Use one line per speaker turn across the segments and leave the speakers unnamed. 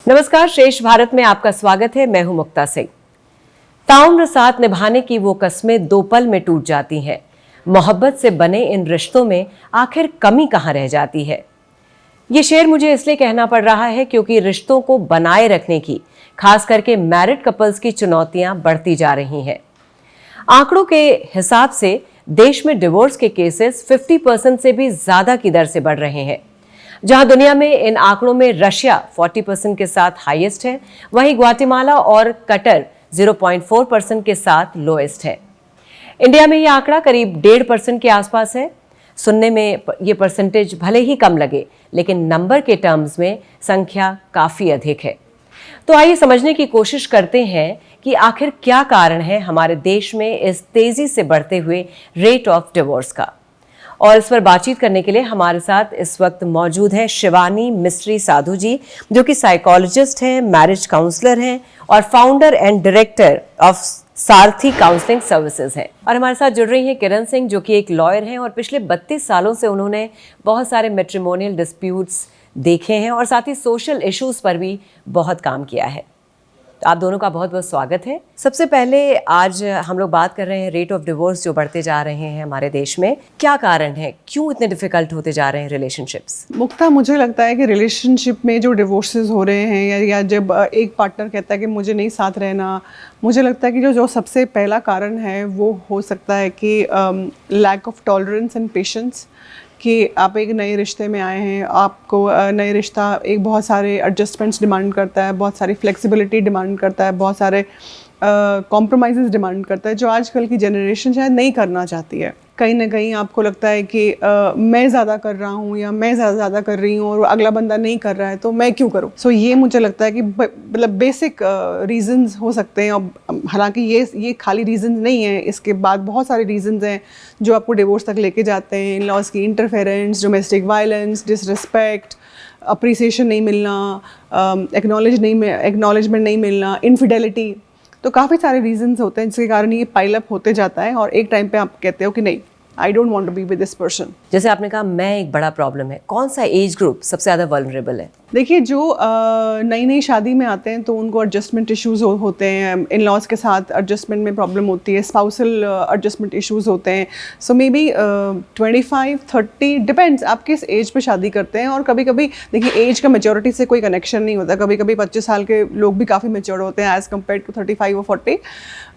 नमस्कार, श्रेष्ठ भारत में आपका स्वागत है। मैं हूं मुक्ता सिंह। ताउम्र साथ निभाने की वो कस्में दो पल में टूट जाती हैं। मोहब्बत से बने इन रिश्तों में आखिर कमी कहाँ रह जाती है। ये शेर मुझे इसलिए कहना पड़ रहा है क्योंकि रिश्तों को बनाए रखने की, खास करके मैरिड कपल्स की चुनौतियां बढ़ती जा रही हैं। आंकड़ों के हिसाब से देश में डिवोर्स के केसेस 50% से भी ज्यादा की दर से बढ़ रहे हैं। जहां दुनिया में इन आंकड़ों में रशिया 40% के साथ हाईएस्ट है, वहीं ग्वाटेमाला और कतर 0.4% के साथ लोएस्ट है। इंडिया में यह आंकड़ा करीब 1.5% के आसपास है। सुनने में ये परसेंटेज भले ही कम लगे, लेकिन नंबर के टर्म्स में संख्या काफी अधिक है। तो आइए समझने की कोशिश करते हैं कि आखिर क्या कारण है हमारे देश में इस तेजी से बढ़ते हुए रेट ऑफ डिवोर्स का। और इस पर बातचीत करने के लिए हमारे साथ इस वक्त मौजूद हैं शिवानी मिस्त्री साधु जी, जो कि साइकोलॉजिस्ट हैं, मैरिज काउंसलर हैं और founder and director of Sarathi counselling services हैं। और हमारे साथ जुड़ रही हैं किरण सिंह, जो कि एक लॉयर हैं और पिछले 32 सालों से उन्होंने बहुत सारे मैट्रिमोनियल डिस्प्यूट्स देखे हैं और साथ ही सोशल इश्यूज पर भी बहुत काम किया है। तो आप दोनों का बहुत बहुत स्वागत है। सबसे पहले आज हम लोग बात कर रहे हैं रेट ऑफ डिवोर्स जो बढ़ते जा रहे हैं हमारे देश में। क्या कारण है, क्यों इतने डिफिकल्ट होते जा रहे हैं रिलेशनशिप्स?
मुक्ता, मुझे लगता है कि रिलेशनशिप में जो डिवोर्सेस हो रहे हैं या जब एक पार्टनर कहता है कि मुझे नहीं साथ रहना, मुझे लगता है कि जो सबसे पहला कारण है वो हो सकता है कि lack of tolerance and patience. कि आप एक नए रिश्ते में आए हैं, आपको नए रिश्ता एक बहुत सारे एडजस्टमेंट्स डिमांड करता है, बहुत सारी फ्लेक्सिबिलिटी डिमांड करता है, बहुत सारे कॉम्प्रोमाइज़ेस डिमांड करता है, जो आजकल की जनरेशन शायद नहीं करना चाहती है। कहीं ना कहीं आपको लगता है कि मैं ज़्यादा कर रहा हूँ या मैं ज़्यादा कर रही हूँ और अगला बंदा नहीं कर रहा है तो मैं क्यों करूँ। सो ये मुझे लगता है कि मतलब बेसिक रीजंस हो सकते हैं। और हालांकि ये खाली रीजंस नहीं है, इसके बाद बहुत सारे रीजंस हैं जो आपको डिवोर्स तक लेके जाते हैं। इन लॉज की interference, domestic violence, disrespect, appreciation नहीं मिलना, एक्नॉलेजमेंट नहीं मिलना, इनफिडेलिटी। तो काफ़ी सारे रीजंस होते हैं जिसके कारण ये पाइल अप होते जाता है और एक टाइम पे आप कहते हो कि नहीं, I don't want to be with this person.
जैसे आपने कहा मैं एक बड़ा प्रॉब्लम है, कौन सा एज ग्रुप सबसे ज़्यादा वल्नरेबल है?
देखिए, जो नई नई शादी में आते हैं तो उनको एडजस्टमेंट इश्यूज होते हैं, इन लॉज के साथ एडजस्टमेंट में प्रॉब्लम होती है, स्पाउसल एडजस्टमेंट इश्यूज होते हैं। सो मे बी 25-30 डिपेंड्स आप किस एज पे शादी करते हैं। और कभी कभी देखिए, एज का मेच्योरिटी से कोई कनेक्शन नहीं होता। कभी कभी 25 साल के लोग भी काफ़ी मेच्योर होते हैं एज़ कम्पेयर टू 35 और 40।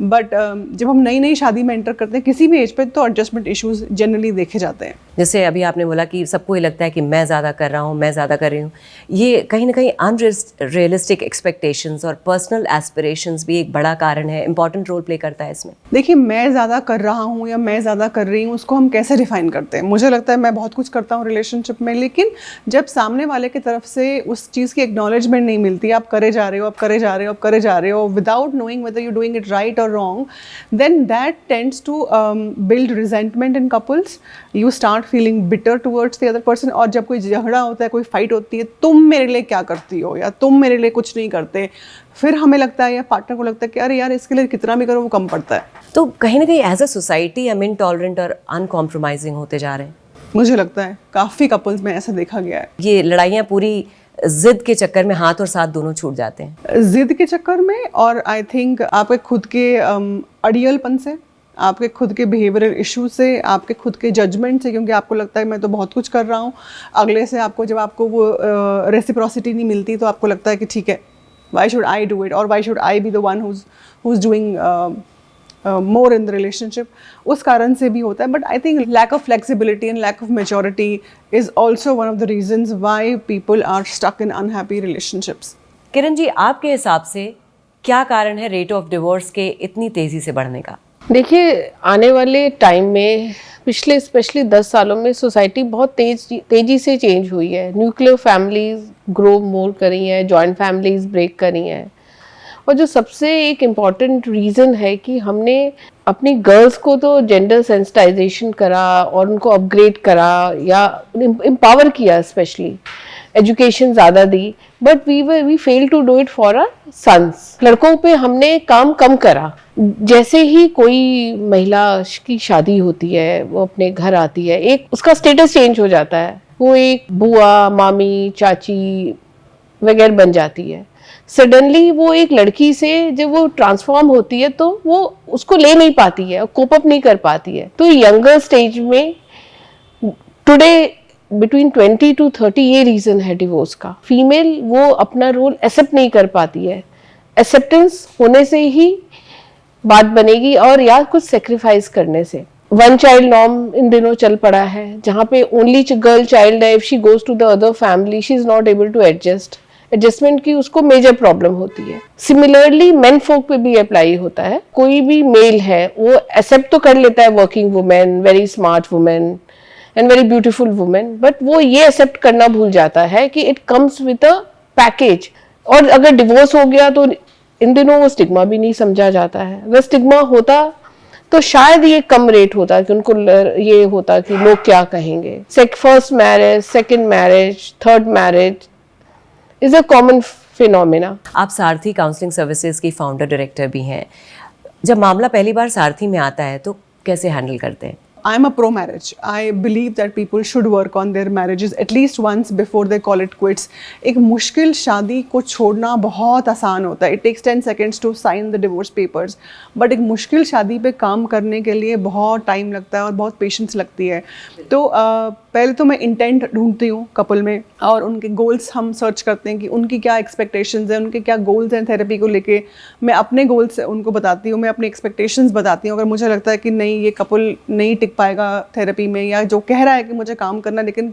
बट जब हम नई नई शादी में एंटर करते हैं किसी भी एज पे, तो एडजस्टमेंट इश्यूज जनरली देखे जाते हैं।
जैसे अभी आपने बोला कि सबको ये लगता है कि मैं ज़्यादा कर रहा हूँ, मैं ज़्यादा कर रही हूँ। ये कहीं ना कहीं अनरियलिस्टिक एक्सपेक्टेशंस और पर्सनल एस्पिरेशंस भी एक बड़ा कारण है, इंपॉर्टेंट रोल प्ले करता है इसमें।
देखिए, मैं ज़्यादा कर रहा हूँ या मैं ज़्यादा कर रही हूँ, उसको हम कैसे डिफाइन करते हैं? मुझे लगता है मैं बहुत कुछ करता हूँ रिलेशनशिप में, लेकिन जब सामने वाले की तरफ से उस चीज़ की एक्नॉलेजमेंट नहीं मिलती, आप करे जा रहे हो, आप करे जा रहे हो, आप करे जा रहे हो without knowing whether you doing it right और wrong, then that tends to build resentment in couples. You start feeling bitter towards the other person. और जब कोई झगड़ा होता है, कोई फाइट होती है, तुम मेरे लिए क्या करती हो या तुम मेरे लिए कुछ नहीं करते, फिर हमें लगता है या पार्टनर को लगता है कि अरे यार, इसके लिए कितना भी करो वो कम पड़ता है।
तो कहीं ना कहीं एज अ सोसाइटी हम इनटॉलरेंट और अनकॉम्प्रोमाइजिंग होते जा रहे हैं।
मुझे लगता है काफ़ी कपल्स में ऐसा देखा गया है।
ये लड़ाइयाँ पूरी जिद के चक्कर में हाथ और साथ दोनों छूट जाते हैं।
जिद के चक्कर में, और आई थिंक आपके खुद के अड़ियलपन से, आपके खुद के बिहेवियरल इशू से, आपके खुद के जजमेंट से, क्योंकि आपको लगता है मैं तो बहुत कुछ कर रहा हूँ। अगले से आपको जब आपको वो रेसिप्रोसिटी नहीं मिलती तो आपको लगता है कि ठीक है, why should I do it, और why should I be the one who is doing more in the relationship. उस कारण से भी होता है। But I think lack of flexibility and lack of maturity is also one of the reasons why people are stuck in unhappy relationships.
Kiran ji, आपके हिसाब से क्या कारण है रेट ऑफ डिवोर्स के इतनी तेजी से बढ़ने का?
देखिए, आने वाले टाइम में पिछले स्पेशली 10 सालों में सोसाइटी बहुत तेजी से चेंज हुई है। न्यूक्लियर फैमिलीज ग्रो मोर करी हैं, जॉइंट फैमिलीज ब्रेक करी हैं। और जो सबसे एक इम्पॉर्टेंट रीज़न है कि हमने अपनी गर्ल्स को तो जेंडर सेंसिटाइजेशन करा और उनको अपग्रेड करा या एम्पावर किया, स्पेशली एजुकेशन ज़्यादा दी, but we fail to do it for our sons. लड़कों पे हमने काम कम करा। जैसे ही कोई महिला की शादी होती है, वो अपने घर आती है, एक उसका स्टेटस चेंज हो जाता है। वो एक बुआ, मामी, चाची वगैरह बन जाती है। सडनली वो एक लड़की से जब वो ट्रांसफॉर्म होती है तो वो उसको ले नहीं पाती है, कोप अप नहीं कर पाती है। तो यंगर स्टेज में टुडे बिटवीन 20 to 30 ये रीजन है डिवोर्स का। फीमेल वो अपना रोल एक्सेप्ट नहीं कर पाती है, एक्सेप्टेंस होने से ही बात बनेगी और या कुछ सेक्रीफाइस करने से। वन चाइल्ड नॉर्म इन दिनों चल पड़ा है, जहाँ पे ओनली गर्ल चाइल्ड है, if she goes to the other family she is not able to adjustment की उसको मेजर प्रॉब्लम होती है। सिमिलरली मेन फोक पे भी अप्लाई होता है। कोई भी मेल है वो एक्सेप्ट तो कर लेता है working women, very smart women and very beautiful women, but वो ये एक्सेप्ट करना भूल जाता है कि it comes with a package. और अगर डिवोर्स हो गया तो इन दिनों वो स्टिग्मा भी नहीं समझा जाता है। अगर स्टिग्मा होता तो शायद ये कम रेट होता कि उनको ये होता कि लोग क्या कहेंगे। First marriage, second marriage, third marriage is a common phenomena.
आप सारथी काउंसलिंग सर्विसेज की फाउंडर डायरेक्टर भी हैं। जब मामला पहली बार सारथी में आता है तो कैसे हैंडल करते हैं?
I am a pro marriage. I believe that people should work on their marriages at least once before they call it quits. एक मुश्किल शादी को छोड़ना बहुत आसान होता है. It takes 10 seconds to sign the divorce papers. But एक मुश्किल शादी पे काम करने के लिए बहुत टाइम लगता है और बहुत पेशेंस लगती है. तो पहले तो मैं इंटेंट ढूंढती हूँ कपल में और उनके गोल्स हम सर्च करते हैं कि उनकी क्या एक्सपेक्टेशंस हैं, उनके क्या गोल्स हैं थेरेपी को लेके. मैं अपने गोल्स उनको बताती हूँ, मैं अपनी एक्सपेक्टेशंस बताती हूँ. अगर मुझे लगता है कि नहीं ये कपल नहीं टिक पाएगा थेरेपी में, या जो कह रहा है कि मुझे काम करना, लेकिन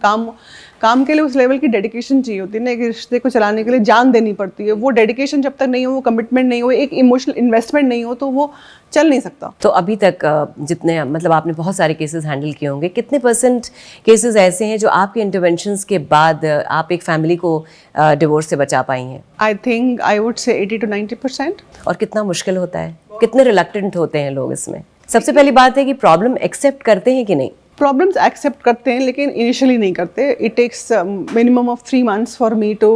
काम के लिए उस लेवल की डेडिकेशन चाहिए होती है ना, एक रिश्ते को चलाने के लिए जान देनी पड़ती है. वो डेडिकेशन जब तक नहीं हो, वो कमिटमेंट नहीं हो, एक इमोशनल इन्वेस्टमेंट नहीं हो, तो वो चल नहीं सकता.
तो अभी तक जितने मतलब आपने बहुत सारे केसेस हैंडल किए होंगे, कितने परसेंट केसेस ऐसे हैं जो आपके इंटरवेंशंस के बाद आप एक फैमिली को डिवोर्स से बचा पाई हैं?
I think I would say 80 to 90%.
और कितना मुश्किल होता है, कितने रिलक्टेंट होते हैं लोग इसमें? सबसे पहली बात है कि प्रॉब्लम एक्सेप्ट करते हैं कि नहीं?
प्रॉब्लम्स एक्सेप्ट करते हैं लेकिन इनिशियली नहीं करते. It takes minimum of 3 months for me to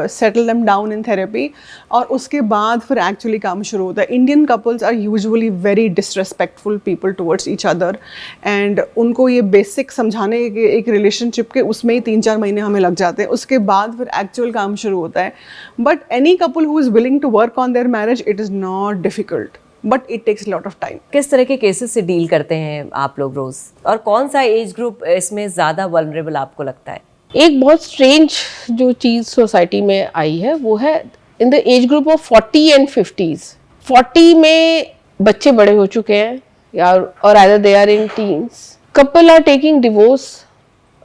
settle them down in therapy, और उसके बाद फिर एक्चुअली काम शुरू होता है. Indian couples are usually very disrespectful people towards each other, and उनको ये बेसिक समझाने के एक रिलेशनशिप के उसमें ही 3-4 महीने हमें लग जाते हैं. उसके बाद फिर एक्चुअल काम शुरू होता है. But any couple who is willing to work on their marriage, it is not difficult, but it takes lot of time.
किस तरह के केसेस से डील करते हैं आप लोग रोज, और कौन सा एज ग्रुप इसमें ज़्यादा वल्नरेबल आपको लगता है?
एक बहुत स्ट्रेंज जो चीज़ सोसाइटी में आई है वो है in the age group of 40 and 50s. 40 में बच्चे बड़े हो चुके हैं यार, और either they are in teens. Couple are taking divorce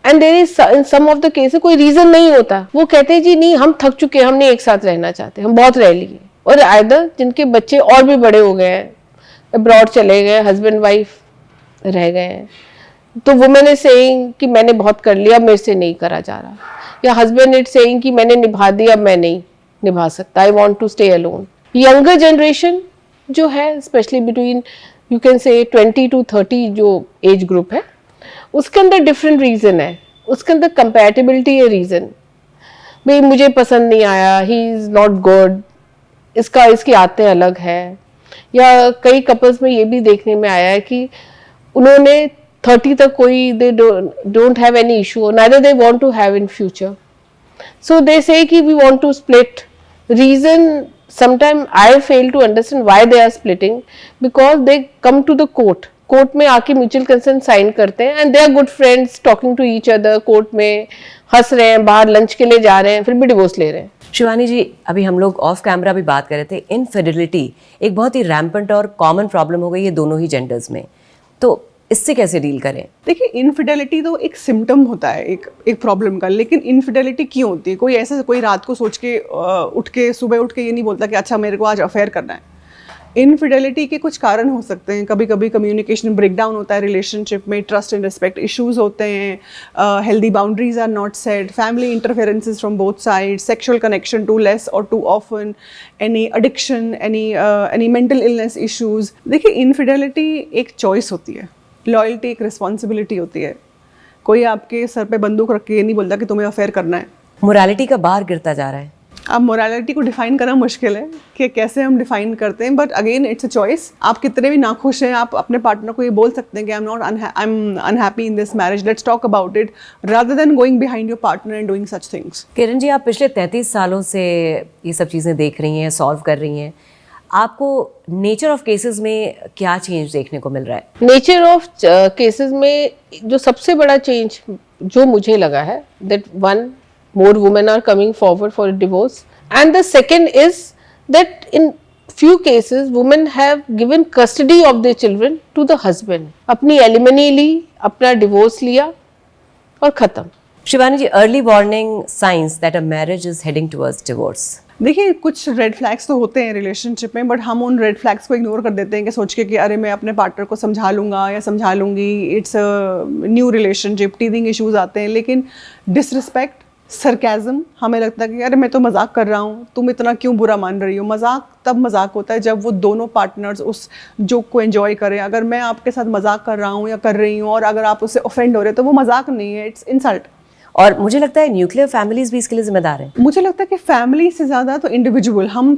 and there is in some of the cases कोई रीजन नहीं होता. वो कहते हैं जी नहीं हम थक चुके हैं, हम नहीं एक साथ रहना चाहते, हम बहुत रह लिए. और आइदर जिनके बच्चे और भी बड़े हो गए हैं, अब्रॉड चले गए, हस्बैंड वाइफ रह गए हैं, तो वुमेन इज सेइंग कि मैंने बहुत कर लिया, मेरे से नहीं करा जा रहा, या हस्बैंड इज सेइंग कि मैंने निभा दिया, मैं नहीं निभा सकता, I want to stay alone. Younger generation जो है, specially between you can say 20 to 30 जो एज ग्रुप है, उसके अंदर डिफरेंट रीजन है. उसके अंदर कंपैटिबिलिटी है रीजन, भाई मुझे पसंद नहीं आया, ही इज नॉट गुड, इसकी आदतें अलग है. या कई कपल्स में ये भी देखने में आया है कि उन्होंने 30 तक कोई they don't have any issue, neither they want to have in future, so they say कि we want to split. Reason sometime I fail to understand why they are splitting, because they come to the court में आके mutual consent sign करते हैं and they are good friends talking to each other, court में हंस रहे हैं, बाहर lunch के लिए जा रहे हैं, फिर भी डिवोर्स ले रहे हैं.
शिवानी जी, अभी हम लोग ऑफ कैमरा भी बात कर रहे थे, इनफिडिलिटी एक बहुत ही रैम्पेंट और कॉमन प्रॉब्लम हो गई है दोनों ही जेंडर्स में, तो इससे कैसे डील करें?
देखिए, इनफिडेलिटी तो एक सिम्टम होता है एक प्रॉब्लम का, लेकिन इनफिडेलिटी क्यों होती है? कोई रात को सोच के सुबह उठ के ये नहीं बोलता कि अच्छा मेरे को आज अफेयर करना है. इनफिडेलिटी के कुछ कारण हो सकते हैं. कभी कभी कम्युनिकेशन ब्रेकडाउन होता है रिलेशनशिप में, ट्रस्ट एंड रिस्पेक्ट इश्यूज होते हैं, healthy boundaries are not set, family interferences from both side, sexual connection too less और too often, any addiction, any mental illness issues. देखिए, इनफिडेलिटी एक चॉइस होती है, लॉयल्टी एक रिस्पॉन्सिबिलिटी होती है. कोई आपके सर पे बंदूक रख के ये नहीं बोलता कि तुम्हें अफेयर करना है.
मोरालिटी का बार गिरता जा रहा है.
अब मोरालिटी को डिफाइन करना मुश्किल है कि कैसे हम डिफाइन करते हैं, but again it's a choice. आप कितने भी नाखुश हैं, आप अपने पार्टनर को ये बोल सकते हैं कि I am unhappy in this marriage, let's talk about it, rather than going behind your partner and doing such things.
Kiran ji, आप पिछले 33 सालों से ये सब चीज़ें देख रही हैं, सॉल्व कर रही हैं, आपको नेचर ऑफ केसेस में क्या चेंज देखने को मिल रहा है?
नेचर ऑफ केसेस में जो सबसे बड़ा चेंज जो मुझे लगा है, that one, more women are coming forward for a divorce, and the second is that in few cases women have given custody of their children to the husband, अपनी alimony ली, अपना डिवोर्स लिया और खत्म।
Shivani ji, early warning signs that a marriage is heading towards divorce.
देखिए, कुछ red flags तो होते हैं रिलेशनशिप में, बट हम उन रेड फ्लैग्स को इग्नोर कर देते हैं कि सोच के कि अरे मैं अपने पार्टनर को समझा लूँगा या समझा लूँगी, it's a new relationship, टीजिंग issues आते हैं। लेकिन डिसरिस्पेक्ट, सरकाज़म, हमें लगता है कि अरे मैं तो मजाक कर रहा हूँ, तुम इतना क्यों बुरा मान रही हो। मजाक तब मजाक होता है जब वो दोनों पार्टनर्स उस जोक को एंजॉय करें। अगर मैं आपके साथ मजाक कर रहा हूँ या कर रही हूँ और अगर आप उससे ऑफेंड हो रहे हो तो वो मजाक नहीं है, इट्स इंसल्ट।
और मुझे लगता है न्यूक्लियर फैमिलीज भी इसके लिए जिम्मेदार हैं।
मुझे लगता है कि फैमिली से ज़्यादा तो इंडिविजुअल, हम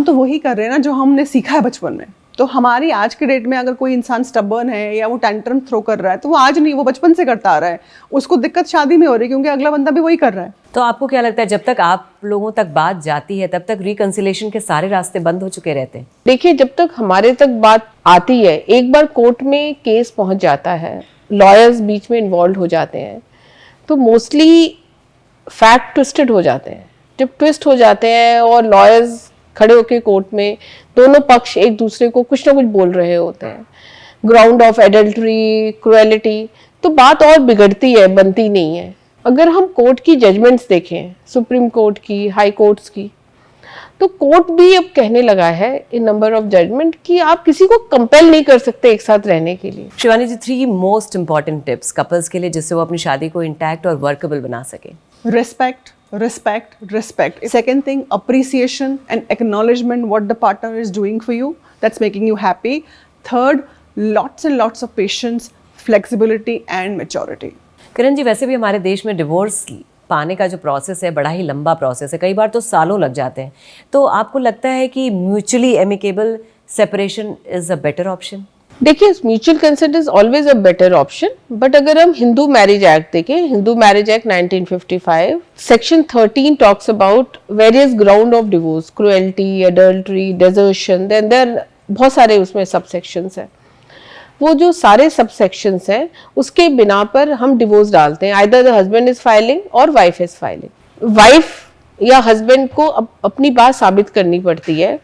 तो वही कर रहे हैं ना जो हमने सीखा है बचपन में। तो हमारी आज के डेट में अगर कोई इंसान स्टबर्न है या वो टेंट्रम थ्रो कर रहा है तो वो आज नहीं, वो बचपन से करता आ रहा है। उसको दिक्कत शादी में हो रही है क्योंकि अगला बंदा भी वही कर रहा है।
तो आपको क्या लगता है, जब तक आप लोगों तक बात जाती है तब तक रिकंसिलेशन के सारे रास्ते बंद हो चुके रहते हैं?
देखिए, जब तक हमारे तक बात आती है, एक बार कोर्ट में केस पहुंच जाता है, लॉयर्स बीच में इन्वॉल्व हो जाते हैं, तो मोस्टली फैक्ट ट्विस्टेड हो जाते हैं। जब ट्विस्ट हो जाते हैं और लॉयर्स खड़े होकर कोर्ट में दोनों पक्ष एक दूसरे को कुछ ना कुछ बोल रहे होते हैं, ग्राउंड ऑफ एडल्ट्री, क्रुएलिटी, तो बात और बिगड़ती है, बनती नहीं है। अगर हम कोर्ट की जजमेंट्स देखें, सुप्रीम कोर्ट की, हाई कोर्ट्स की, तो कोर्ट भी अब कहने लगा है इन नंबर ऑफ जजमेंट कि आप किसी को कंपेल नहीं कर सकते एक साथ रहने के लिए।
शिवानी जी, 3 मोस्ट इंपॉर्टेंट टिप्स कपल्स के लिए जिससे वो अपनी शादी को इंटैक्ट और वर्केबल बना सके।
Respect, respect, respect. Second thing, appreciation and acknowledgement what the partner is doing for you, that's making you happy. Third, lots and lots of patience, flexibility and maturity.
Kiran ji, वैसे भी हमारे देश में डिवोर्स पाने का जो प्रोसेस है बड़ा ही लंबा प्रोसेस है, कई बार तो सालों लग जाते हैं। तो आपको लगता है कि mutually amicable separation is a better option?
देखिए, mutual consent is always a better option, but अगर हम हिंदू मैरिज एक्ट देखें, Hindu marriage act 1955 section 13 talks about various ground of divorce, cruelty, adultery, desertion, then बहुत सारे उसमें सब सेक्शंस हैं। वो जो सारे सब सेक्शंस हैं उसके बिना पर हम डिवोर्स डालते हैं, either the husband is filing और वाइफ इज फाइलिंग। वाइफ या हस्बैंड को अपनी बात साबित करनी पड़ती है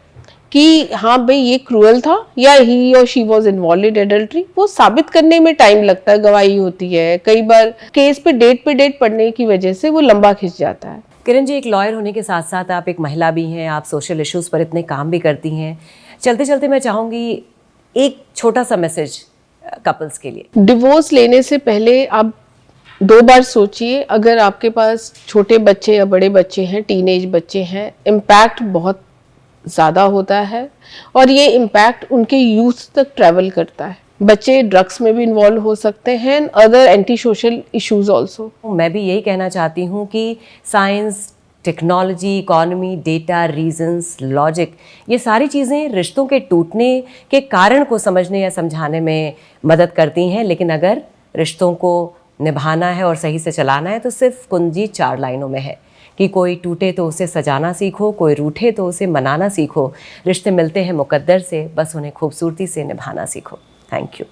कि हाँ भाई ये क्रूअल था या ही और she was involve in adultery. वो साबित करने में टाइम लगता है, गवाही होती है, कई बार केस पे डेट पढ़ने की वजह से वो लंबा खिंच जाता है।
किरण जी, एक लॉयर होने के साथ साथ आप एक महिला भी हैं, आप सोशल इश्यूज पर इतने काम भी करती हैं। चलते चलते मैं चाहूँगी एक छोटा सा मैसेज कपल्स के लिए।
डिवोर्स लेने से पहले आप 2 बार सोचिए। अगर आपके पास छोटे बच्चे या बड़े बच्चे हैं, टीनेज बच्चे हैं, इम्पैक्ट बहुत ज़्यादा होता है और ये इम्पैक्ट उनके यूथ तक ट्रैवल करता है। बच्चे ड्रग्स में भी इन्वॉल्व हो सकते हैं, other anti social issues also.
मैं भी यही कहना चाहती हूँ कि science, technology, economy, data, reasons, logic, ये सारी चीज़ें रिश्तों के टूटने के कारण को समझने या समझाने में मदद करती हैं। लेकिन अगर रिश्तों को निभाना है और सही से चलाना है तो सिर्फ कुंजी 4 लाइनों में है कि कोई टूटे तो उसे सजाना सीखो, कोई रूठे तो उसे मनाना सीखो, रिश्ते मिलते हैं मुकद्दर से, बस उन्हें खूबसूरती से निभाना सीखो। Thank you.